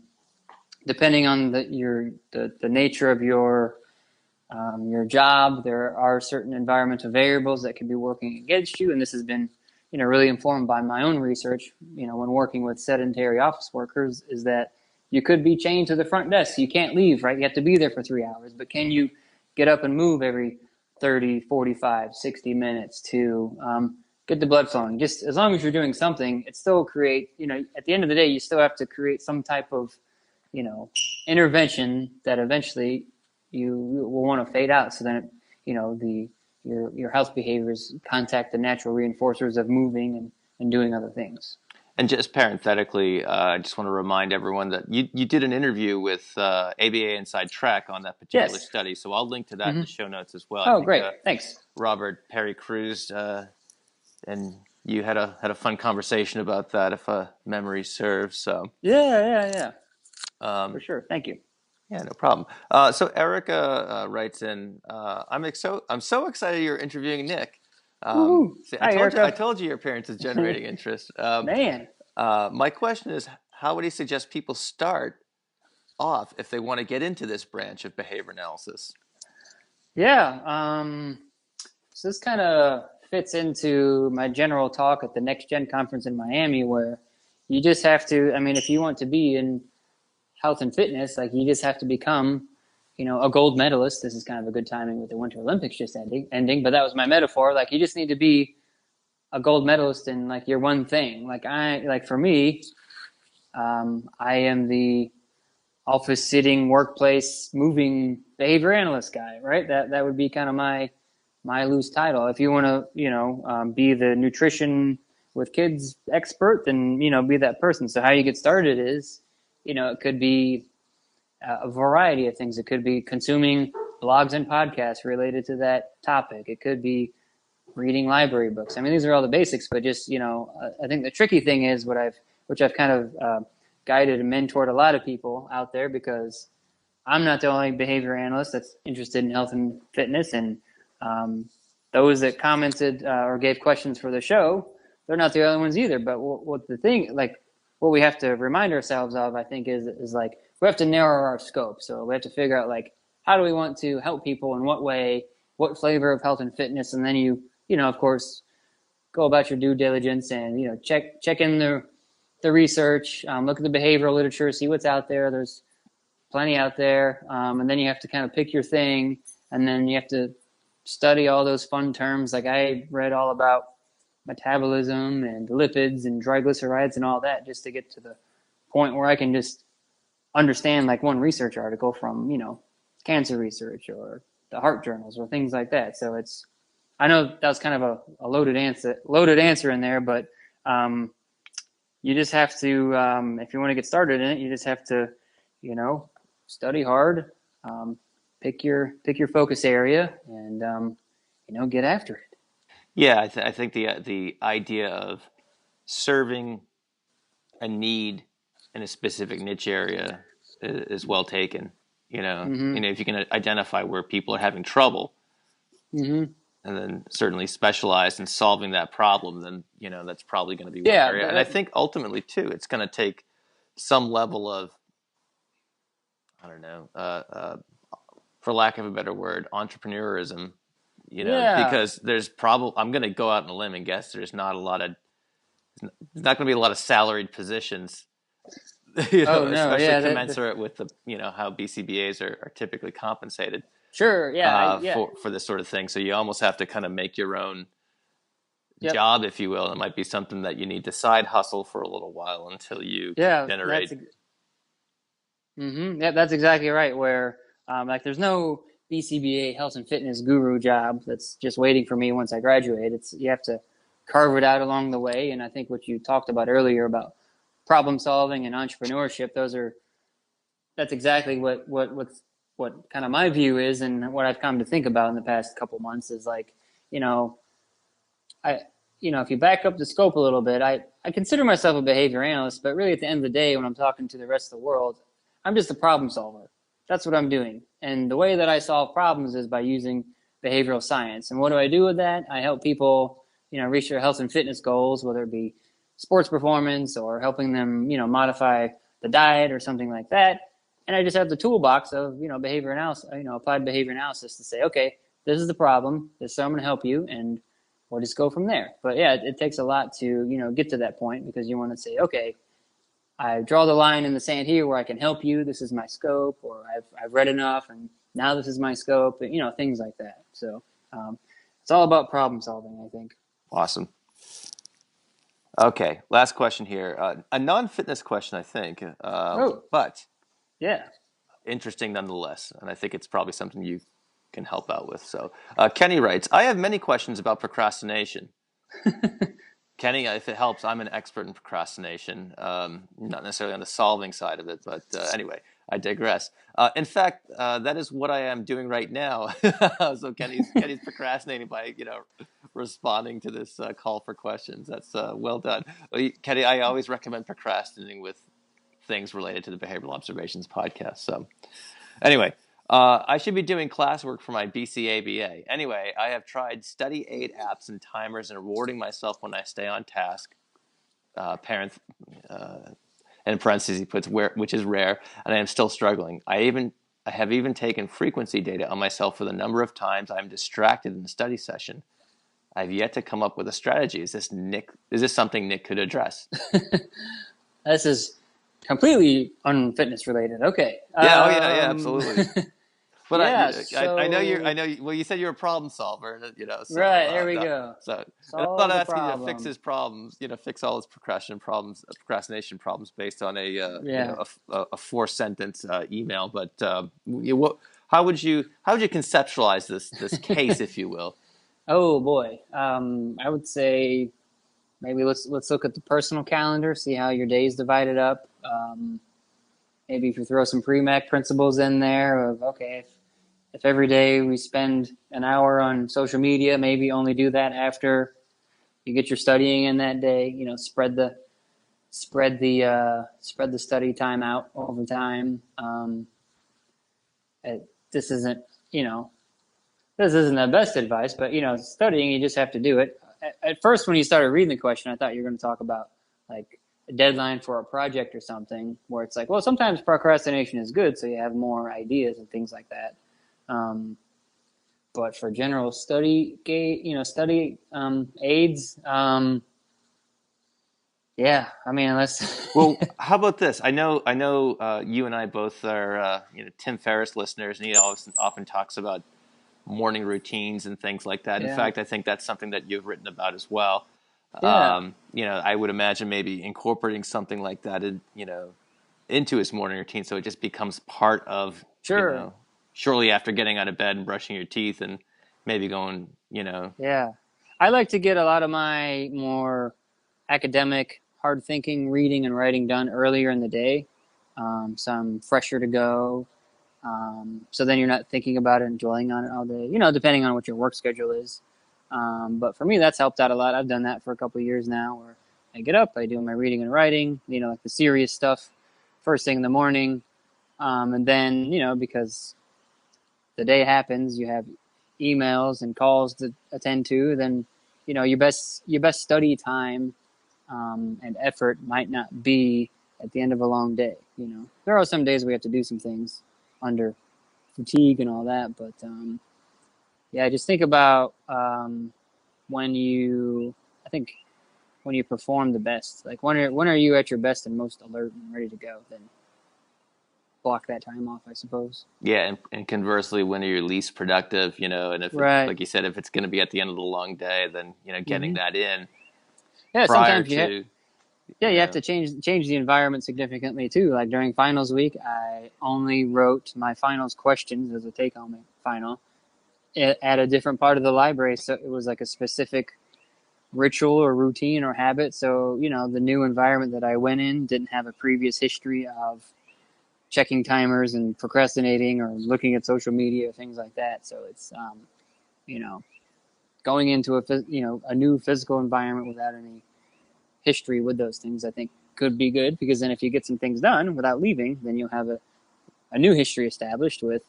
Depending on the nature of your job, there are certain environmental variables that can be working against you, and this has been really informed by my own research. When working with sedentary office workers, is that you could be chained to the front desk. You can't leave, right? You have to be there for 3 hours, but can you get up and move every 30, 45, 60 minutes to get the blood flowing? Just as long as you're doing something, it still create, at the end of the day, you still have to create some type of, intervention that eventually you will want to fade out. So then, your health behaviors contact the natural reinforcers of moving and doing other things. And just parenthetically, I just want to remind everyone that you did an interview with ABA Inside Track on that particular study. So I'll link to that in the show notes as well. Oh, great. Thanks. Robert Perry Cruz and you had a fun conversation about that, if memory serves. So Yeah. For sure. Thank you. Yeah, no problem. So Erica writes in, I'm so excited you're interviewing Nick. See, I told you your appearance is generating interest. Man. My question is, how would he suggest people start off if they want to get into this branch of behavior analysis? Yeah. So this kind of fits into my general talk at the Next Gen conference in Miami, where you just have to, if you want to be in health and fitness, like, you just have to become, a gold medalist. This is kind of a good timing with the Winter Olympics just ending, but that was my metaphor. Like, you just need to be a gold medalist in, like, your one thing. For me, I am the office sitting, workplace moving behavior analyst guy, right? That would be kind of my loose title. If you want to, be the nutrition with kids expert, then, be that person. So how you get started is, it could be a variety of things. It could be consuming blogs and podcasts related to that topic. It could be reading library books. I mean, these are all the basics, but just, I think the tricky thing is which I've kind of guided and mentored a lot of people out there, because I'm not the only behavior analyst that's interested in health and fitness. And those that commented or gave questions for the show, they're not the only ones either. But what the thing, like what we have to remind ourselves of, I think, is like we have to narrow our scope. So we have to figure out, like, how do we want to help people, in what way, what flavor of health and fitness, and then of course, go about your due diligence and, check in the research, look at the behavioral literature, see what's out there. There's plenty out there. And then you have to kind of pick your thing, and then you have to study all those fun terms. Like I read all about metabolism and lipids and triglycerides and all that, just to get to the point where I can just understand like one research article from, cancer research or the heart journals or things like that. So I know that was kind of a loaded answer in there, but you just have to, if you want to get started in it, you just have to, study hard, pick your focus area, and get after it. Yeah, I think the idea of serving a need in a specific niche area is well taken. If you can identify where people are having trouble, and then certainly specialize in solving that problem, then that's probably going to be one area. And I think ultimately too, it's going to take some level of, I don't know, for lack of a better word, entrepreneurism. Because there's I'm going to go out on a limb and guess there's not going to be a lot of salaried positions. Especially commensurate with the how BCBAs are typically compensated. Sure, for this sort of thing. So you almost have to kind of make your own job, if you will. It might be something that you need to side hustle for a little while until you generate. That's exactly right. Where there's no BCBA health and fitness guru job that's just waiting for me once I graduate. You have to carve it out along the way. And I think what you talked about earlier about problem solving and entrepreneurship, that's exactly what kind of my view is, and what I've come to think about in the past couple months is like, if you back up the scope a little bit, I consider myself a behavior analyst, but really at the end of the day, when I'm talking to the rest of the world, I'm just a problem solver. That's what I'm doing. And the way that I solve problems is by using behavioral science. And what do I do with that? I help people, reach their health and fitness goals, whether it be sports performance or helping them, modify the diet or something like that. And I just have the toolbox of, behavior analysis, applied behavior analysis to say, okay, this is the problem. This is how I'm going to help you, and we'll just go from there. But yeah, it takes a lot to, get to that point, because you want to say, okay, I draw the line in the sand here where I can help you. This is my scope, or I've read enough, and now this is my scope, and, things like that. So it's all about problem solving, I think. Awesome. Okay, last question here. A non-fitness question, I think, but interesting nonetheless. And I think it's probably something you can help out with. So Kenny writes, I have many questions about procrastination. Kenny, if it helps, I'm an expert in procrastination, not necessarily on the solving side of it, but anyway, I digress. In fact, that is what I am doing right now. So Kenny's procrastinating by, responding to this call for questions. That's well done. Kenny, I always recommend procrastinating with things related to the Behavioral Observations podcast. So anyway, I should be doing classwork for my BCABA. Anyway, I have tried study aid apps and timers and rewarding myself when I stay on task. In parentheses, he puts which is rare, and I am still struggling. I have even taken frequency data on myself for the number of times I am distracted in the study session. I've yet to come up with a strategy. Is this something Nick could address? This is completely unfitness related. Okay. Yeah, absolutely. But yeah, I know you said you're a problem solver, So, right, there we go. So I'm not asking you to fix his problems, fix all his procrastination problems based on a 4-sentence email. But how would you conceptualize this case, if you will? Oh boy, I would say maybe let's look at the personal calendar, see how your day's divided up. Maybe if you throw some pre-Mac principles in there of, okay, if every day we spend an hour on social media, maybe only do that after you get your studying in that day. Spread the study time out over time. This isn't you know this isn't the best advice, but studying, you just have to do it. At first, when you started reading the question, I thought you were going to talk about like a deadline for a project or something, where it's like, well, sometimes procrastination is good, so you have more ideas and things like that. Um, but for general study aids, yeah, I mean, unless Well, how about this? I know, you and I both are, Tim Ferriss listeners, and he often talks about morning routines and things like that. In yeah, fact, I think that's something that you've written about as well. yeah, I would imagine maybe incorporating something like that, into his morning routine, so it just becomes part of, sure, shortly after getting out of bed and brushing your teeth and maybe going. yeah. I like to get a lot of my more academic, hard thinking reading and writing done earlier in the day. So I'm fresher to go. So then you're not thinking about it and dwelling on it all day, depending on what your work schedule is. But for me, that's helped out a lot. I've done that for a couple of years now, where I get up, I do my reading and writing, like the serious stuff first thing in the morning. And then, because the day happens, you have emails and calls to attend to, then, your best study time and effort might not be at the end of a long day. There are some days we have to do some things under fatigue and all that, but yeah, just think about when you, I think when you perform the best, like when are you at your best and most alert and ready to go? Then block that time off, I suppose. Yeah, and conversely, when you're least productive, and if it's Right. like you said, if it's going to be at the end of the long day, then getting hmm that in Yeah. prior Sometimes to, yeah, you you have know, to change the environment significantly too. Like during finals week, I only wrote my finals questions as a take-home final at a different part of the library, so it was like a specific ritual or routine or habit. So, the new environment that I went in didn't have a previous history of checking timers and procrastinating or looking at social media, things like that. So it's, you know, going into a new physical environment without any history with those things, I think could be good, because then if you get some things done without leaving, then you'll have a new history established with,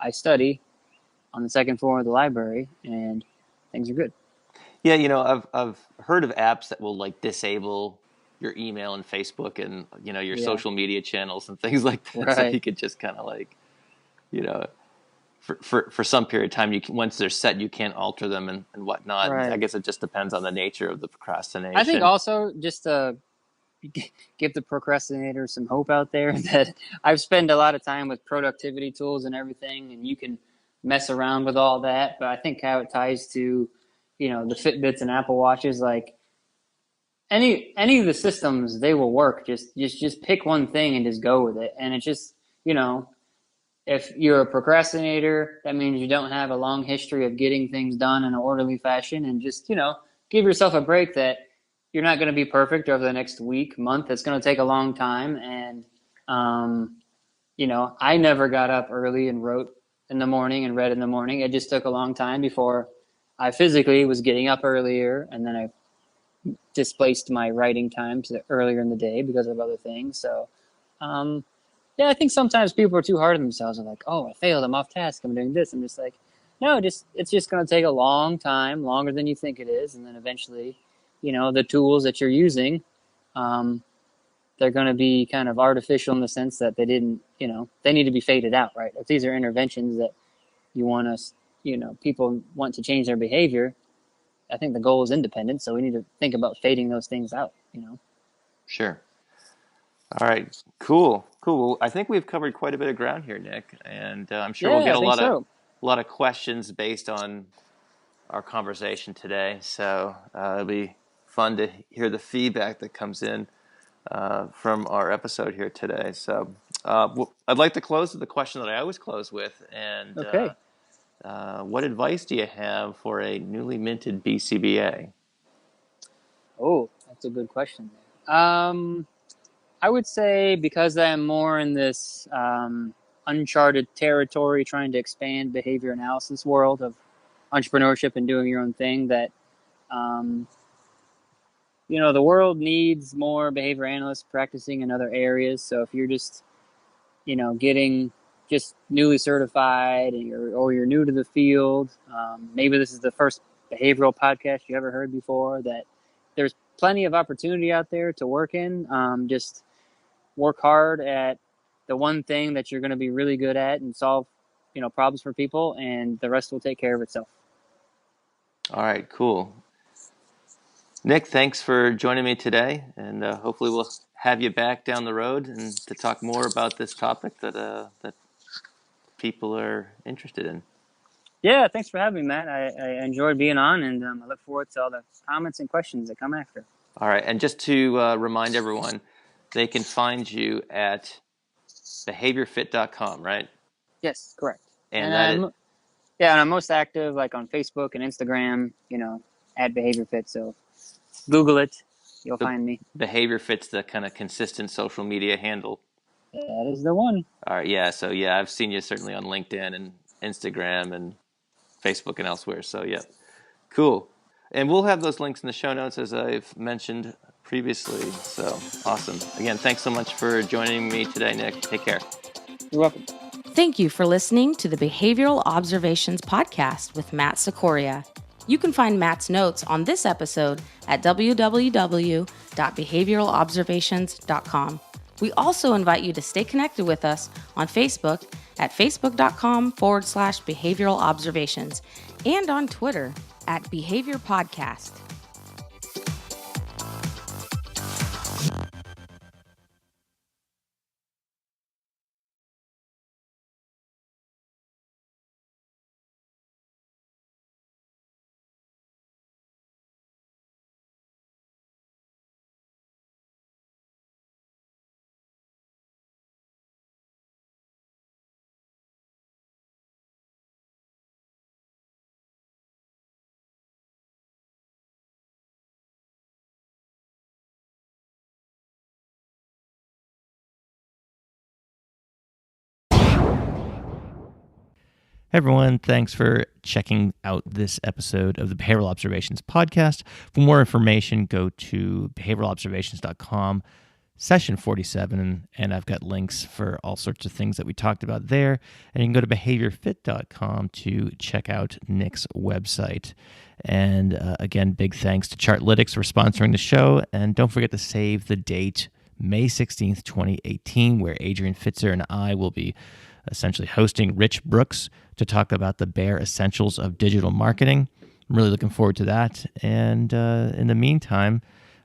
I study on the second floor of the library and things are good. yeah, I've heard of apps that will like disable your email and Facebook and your Yeah. social media channels and things like that, so Right. you could just kind of like you know for some period of time, once they're set, you can't alter them and whatnot. And I Right. guess it just depends on the nature of the I think procrastination. also just to give the procrastinator some hope out there that I've spent a lot of time with productivity tools and everything, and you can mess around with all that. But I think how it ties to, the Fitbits and Apple Watches, like any of the systems, they will work. Just pick one thing and just go with it. And it's just, you know, if you're a procrastinator, that means you don't have a long history of getting things done in an orderly fashion, and just, give yourself a break that you're not going to be perfect over the next week, month. It's going to take a long time. And, um, I never got up early and wrote in the morning and read in the morning. It just took a long time before I physically was getting up earlier, and then I displaced my writing time to earlier in the day because of other things. So, um, yeah, I think sometimes people are too hard on themselves. They're like, "Oh, I failed. I'm off task. I'm doing this." I'm just like, no, it's just going to take a long time, longer than you think it is, and then eventually, the tools that you're using, um, they're going to be kind of artificial in the sense that they didn't, they need to be faded out, right? If these are interventions that you want us, people want to change their behavior, I think the goal is independence. So we need to think about fading those things out. Sure. All right. Cool. Cool. Well, I think we've covered quite a bit of ground here, Nick, and I'm sure we'll Yeah, get I think so. a lot of questions based on our conversation today. So it'll be fun to hear the feedback that comes in from our episode here today. So I'd like to close with the question that I always close with, and Okay. what advice do you have for a newly minted BCBA? Oh, that's a good question. I would say, because I'm more in this uncharted territory, trying to expand behavior analysis world of entrepreneurship and doing your own thing, that um, the world needs more behavior analysts practicing in other areas. So if you're just getting just newly certified, and you're new to the field, maybe this is the first behavioral podcast you ever heard before, that there's plenty of opportunity out there to work in. Just work hard at the one thing that you're going to be really good at and solve problems for people, and the rest will take care of itself. All right, cool. Nick, thanks for joining me today, and hopefully we'll have you back down the road and to talk more about this topic that people are interested in. Yeah, thanks for having me, Matt. I enjoyed being on, and I look forward to all the comments and questions that come after. All right, and just to remind everyone, they can find you at behaviorfit.com, right? Yes, correct. And and I'm most active like on Facebook and Instagram, at BehaviorFit. So Google it, you'll find me. BehaviorFit's the kind of consistent social media handle. That is the one. All right, yeah. So yeah, I've seen you certainly on LinkedIn and Instagram and Facebook and elsewhere. So yeah, cool. And we'll have those links in the show notes, as I've mentioned previously. So awesome. Again, thanks so much for joining me today, Nick. Take care. You're welcome. Thank you for listening to the Behavioral Observations Podcast with Matt Sikoria. You can find Matt's notes on this episode at www.behavioralobservations.com. We also invite you to stay connected with us on Facebook at facebook.com/behavioral observations and on Twitter at Behavior Podcast. Hey everyone, thanks for checking out this episode of the Behavioral Observations Podcast. For more information, go to behavioralobservations.com, session 47, and I've got links for all sorts of things that we talked about there. And you can go to behaviorfit.com to check out Nick's website. And again, big thanks to Chartlytics for sponsoring the show. And don't forget to save the date, May 16th, 2018, where Adrian Fitzer and I will be essentially hosting Rich Brooks to talk about the bare essentials of digital marketing. I'm really looking forward to that. And in the meantime,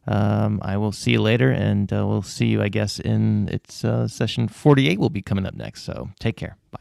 I will see you later, and we'll see you, I guess, in session 48 will be coming up next. So take care. Bye.